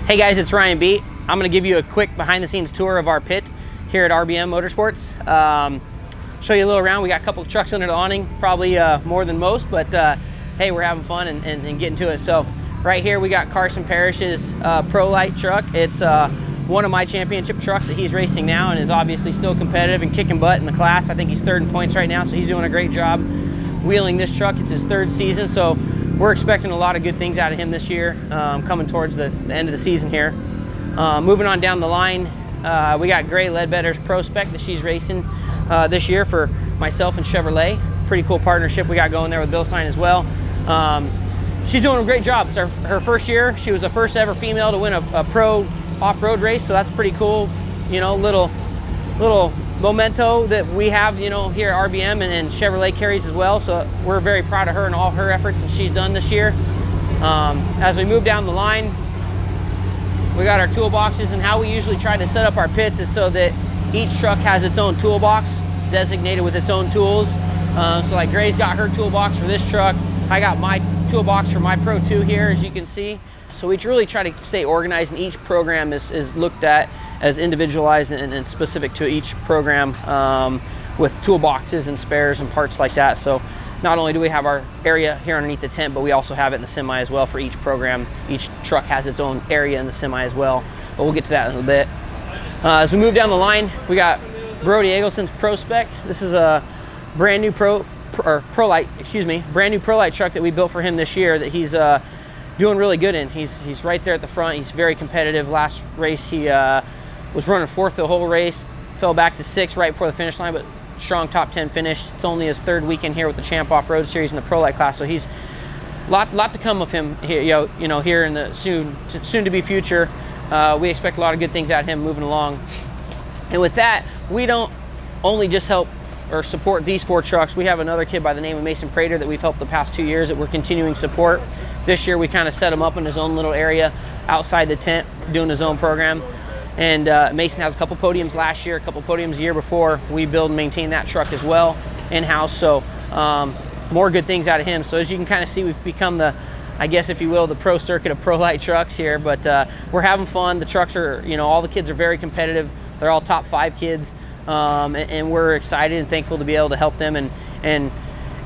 Hey guys, it's Ryan B. I'm going to give you a quick behind-the-scenes tour of our pit here at RBM Motorsports. Show you a little around. We got a couple of trucks under the awning, probably more than most, but hey, we're having fun and getting to it. So right here we got Carson Parish's Pro Light truck. It's one of my championship trucks that he's racing now and is obviously still competitive and kicking butt in the class. I think he's third in points right now, so he's doing a great job wheeling this truck. It's his third season, so we're expecting a lot of good things out of him this year, coming towards the end of the season here. Moving on down the line, we got Gray Ledbetter's Pro Spec that she's racing this year for myself and Chevrolet. Pretty cool partnership we got going there with Bill Stein as well. She's doing a great job. It's her first year. She was the first ever female to win a pro off-road race, so that's pretty cool. You know, little memento that we have, you know, here at RBM and Chevrolet carries as well. So we're very proud of her and all her efforts that she's done this year. As we move down the line, we got our toolboxes, and how we usually try to set up our pits is so that each truck has its own toolbox designated with its own tools. So like Gray's got her toolbox for this truck. I got my toolbox for my Pro 2 here, as you can see. So we really try to stay organized, and each program is looked at as individualized and specific to each program, with toolboxes and spares and parts like that. So not only do we have our area here underneath the tent, but we also have it in the semi as well for each program. Each truck has its own area in the semi as well, but we'll get to that in a little bit. As we move down the line, we got Brodie Eagleson's Pro Spec. This is a brand new Pro Light, brand new Pro Light truck that we built for him this year that he's doing really good in. He's right there at the front. He's very competitive. Last race he was running fourth the whole race, fell back to sixth right before the finish line, but strong top 10 finish. It's only his third weekend here with the Champ Off-Road Series in the Pro Light class, so he's lot to come of him here, you know, here in the soon to be future. We expect a lot of good things out of him moving along. And with that, we don't only just help or support these four trucks. We have another kid by the name of Mason Prater that we've helped the past 2 years that we're continuing support. This year we kind of set him up in his own little area outside the tent doing his own program. And Mason has a couple podiums last year, a couple podiums the year before. We build and maintain that truck as well in-house, so more good things out of him. So as you can kind of see, we've become the, I guess if you will, the pro circuit of Pro Light trucks here, but we're having fun. The trucks are, you know, all the kids are very competitive. They're all top 5 kids, and we're excited and thankful to be able to help them and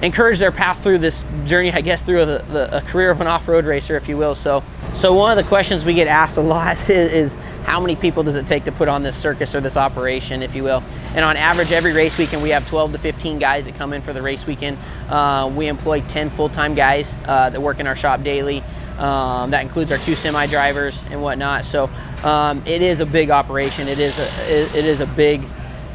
encourage their path through this journey, I guess, through a career of an off-road racer, if you will. So one of the questions we get asked a lot is how many people does it take to put on this circus or this operation, if you will? And on average, every race weekend, we have 12 to 15 guys that come in for the race weekend. We employ 10 full-time guys that work in our shop daily. That includes our 2 semi-drivers and whatnot. So it is a big operation. It is a big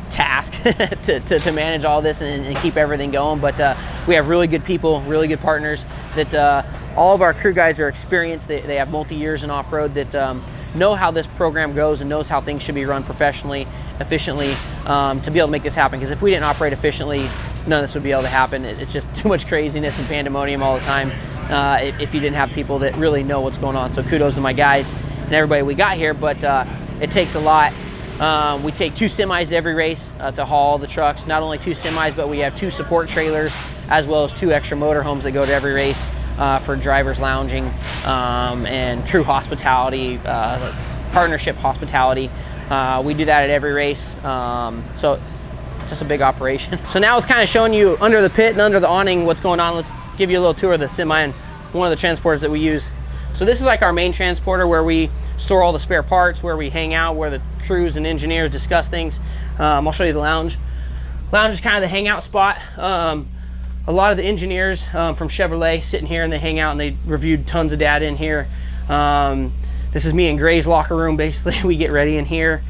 task to manage all this and keep everything going, but we have really good people, really good partners that all of our crew guys are experienced. They have multi-years in off-road that know how this program goes and knows how things should be run professionally, efficiently, to be able to make this happen, because if we didn't operate efficiently, none of this would be able to happen. It's just too much craziness and pandemonium all the time if you didn't have people that really know what's going on. So kudos to my guys and everybody we got here, but it takes a lot. We take 2 semis every race to haul the trucks. Not only 2 semis, but we have 2 support trailers as well as 2 extra motorhomes that go to every race for drivers lounging and crew hospitality, partnership hospitality. We do that at every race. So just a big operation. So now it's kind of showing you under the pit and under the awning what's going on. Let's give you a little tour of the semi and one of the transporters that we use. So this is like our main transporter where we store all the spare parts, where we hang out, where the crews and engineers discuss things. I'll show you the lounge. Lounge is kind of the hangout spot. A lot of the engineers from Chevrolet sit in here and they hang out and they reviewed tons of data in here. This is me and Gray's locker room, basically. We get ready in here.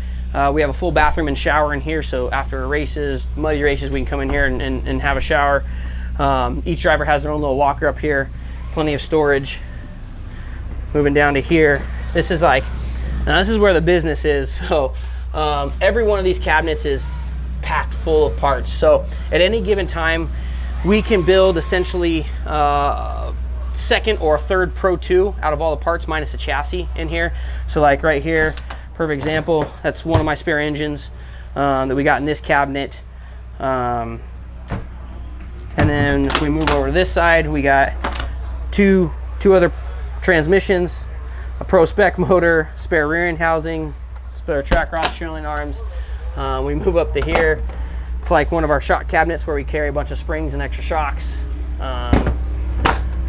We have a full bathroom and shower in here, so after races, muddy races, we can come in here and have a shower. Each driver has their own little locker up here, plenty of storage. Moving down to here, this is like, now this is where the business is. So every one of these cabinets is packed full of parts. So at any given time, we can build essentially second or third Pro 2 out of all the parts minus a chassis in here. So like right here, perfect example, that's one of my spare engines that we got in this cabinet. And then if we move over to this side, we got two other transmissions, a pro spec motor, spare rear end housing, spare track rods, trailing arms. We move up to here. It's like one of our shock cabinets where we carry a bunch of springs and extra shocks.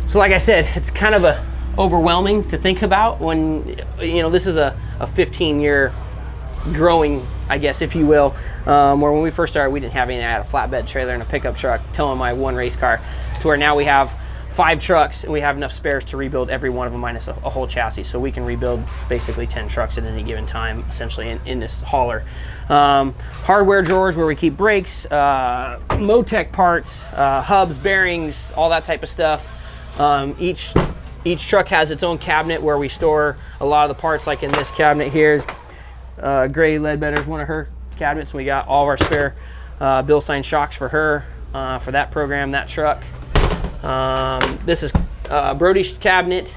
So like I said, it's kind of overwhelming to think about when, you know, this is a 15-year growing, I guess, if you will, where when we first started, we didn't have anything. I had a flatbed trailer and a pickup truck towing my one race car, to where now we have 5 trucks and we have enough spares to rebuild every one of them minus a whole chassis. So we can rebuild basically 10 trucks at any given time, essentially, in this hauler. Hardware drawers where we keep brakes, Motec parts, hubs, bearings, all that type of stuff. Each truck has its own cabinet where we store a lot of the parts. Like in this cabinet here is Gray Ledbetter's one of her cabinets. We got all of our spare Bill Sign shocks for her, for that program, that truck. This is Brodie's cabinet.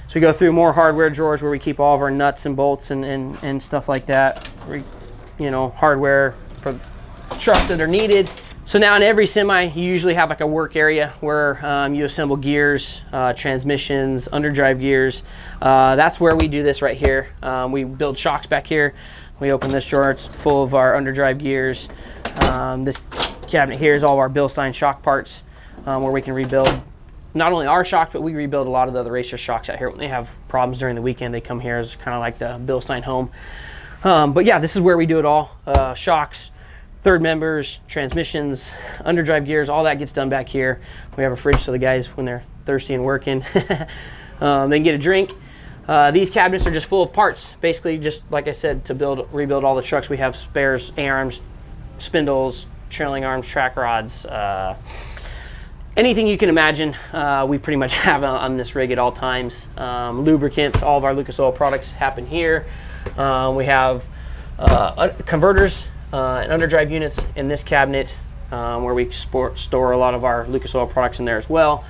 So we go through more hardware drawers where we keep all of our nuts and bolts and stuff like that. You know, hardware for trucks that are needed. So now in every semi, you usually have like a work area where you assemble gears, transmissions, underdrive gears. That's where we do this right here. We build shocks back here. We open this drawer, it's full of our underdrive gears. This cabinet here is all of our Bill Sign shock parts, where we can rebuild not only our shocks, but we rebuild a lot of the other racer shocks out here. When they have problems during the weekend, they come here as kind of like the Bill Sign home. But yeah, this is where we do it all. Shocks, third members, transmissions, underdrive gears, all that gets done back here. We have a fridge so the guys, when they're thirsty and working, they can get a drink. These cabinets are just full of parts. Basically, just like I said, to rebuild all the trucks, we have spares, A-arms, spindles, trailing arms, track rods, anything you can imagine, we pretty much have on this rig at all times. Lubricants, all of our Lucas Oil products happen here. We have converters and underdrive units in this cabinet, where we store a lot of our Lucas Oil products in there as well.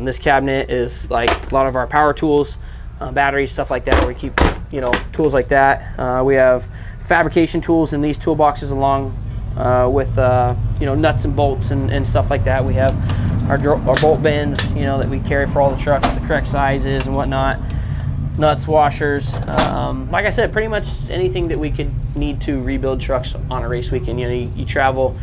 This cabinet is like a lot of our power tools, batteries, stuff like that, where we keep, you know, tools like that. We have fabrication tools in these toolboxes, along with you know, nuts and bolts and stuff like that. We have our bolt bends, you know, that we carry for all the trucks, the correct sizes and whatnot. Nuts, washers, like I said, pretty much anything that we could need to rebuild trucks on a race weekend. You know, you travel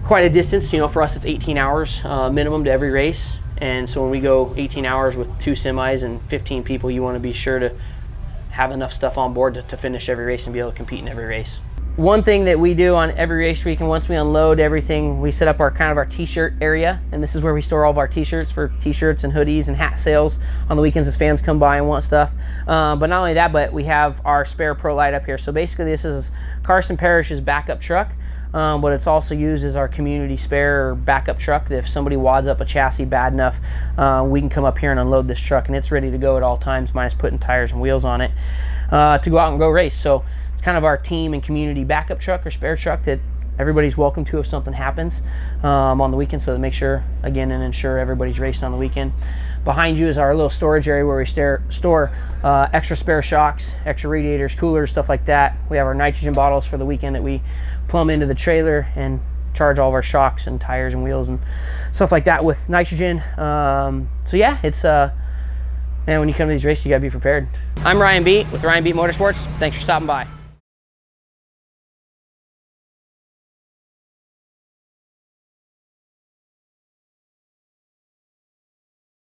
quite a distance. You know, for us it's 18 hours minimum to every race, and so when we go 18 hours with 2 semis and 15 people, you want to be sure to have enough stuff on board to finish every race and be able to compete in every race. One thing that we do on every race weekend, once we unload everything, we set up our kind of our t-shirt area, and this is where we store all of our t-shirts for t-shirts and hoodies and hat sales on the weekends as fans come by and want stuff. But not only that, but we have our spare pro light up here. So basically this is Carson Parish's backup truck, but it's also used as our community spare or backup truck. If somebody wads up a chassis bad enough, we can come up here and unload this truck, and it's ready to go at all times, minus putting tires and wheels on it, to go out and go race. So it's kind of our team and community backup truck or spare truck that everybody's welcome to if something happens on the weekend, so to make sure, again, and ensure everybody's racing on the weekend. Behind you is our little storage area where we store extra spare shocks, extra radiators, coolers, stuff like that. We have our nitrogen bottles for the weekend that we plumb into the trailer and charge all of our shocks and tires and wheels and stuff like that with nitrogen. So yeah, it's man, when you come to these races, you gotta be prepared. I'm Ryan Beat with Ryan Beat Motorsports. Thanks for stopping by.